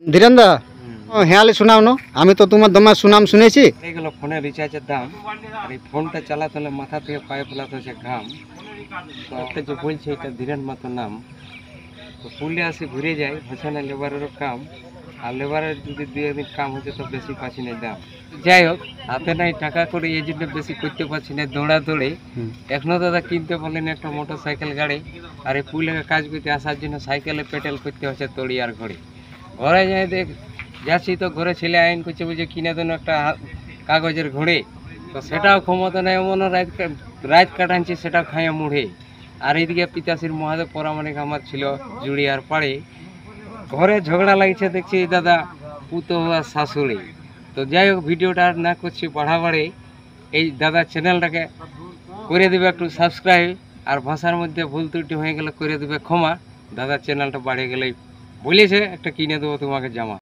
ধীরেন্দা হেয়ালি শোনাও আমি তো তোমার তোমার সুনাম শুনেছি। এগুলো ফোনে রিচার্জের দাম, আর এই ফোনটা চালাতে হলে মাথা থেকে পায়ে ফেলাতে হচ্ছে ঘাম। তো একটা যে বলছে এটা ধীরেন মতো নাম, তো পুলে আসে ঘুরে যায়, হচ্ছে না লেবারেরও কাম। আর লেবারের যদি 2 দিন কাম হচ্ছে তো বেশি পাচ্ছি না দাম। যাই হোক, হাতে নাই টাকা করে এই জন্য বেশি করতে পারছি না দৌড়াদৌড়ি। এখনো দাদা কিনতে পারলেন একটা মোটর সাইকেল গাড়ি, আর এই পুলে কাজ করতে আসার জন্য সাইকেলে পেটেল করতে হচ্ছে তড়ি আর ঘড়ি। ঘরে যাই দেখ যাচ্ছি তো ঘরে ছেলে আইন করছে বুঝে কিনে দেন একটা কাগজের ঘড়ি, তো সেটাও ক্ষমতা নেই, এমন রাত কাটাচ্ছি সেটাও খাইয়া মুড়ে। আর এইদিকে পিতাশ্রীর মহাদেব পরামানিক আমার ছিল জুড়ি আর পাড়ে, ঘরে ঝগড়া লাগছে দেখছি দাদা পুতো আর শাশুড়ি। তো যাই হোক, ভিডিওটা আর না করছি বাড়াবাড়ি, এই দাদা চ্যানেলটাকে করে দেবে একটু সাবস্ক্রাইব, আর ভাষার মধ্যে ভুল ত্রুটি হয়ে গেলে করে দেবে ক্ষমা। দাদা চ্যানেলটা বাড়িয়ে গেলেই বলেছে একটা কিনে দেবো তোমাকে জামা।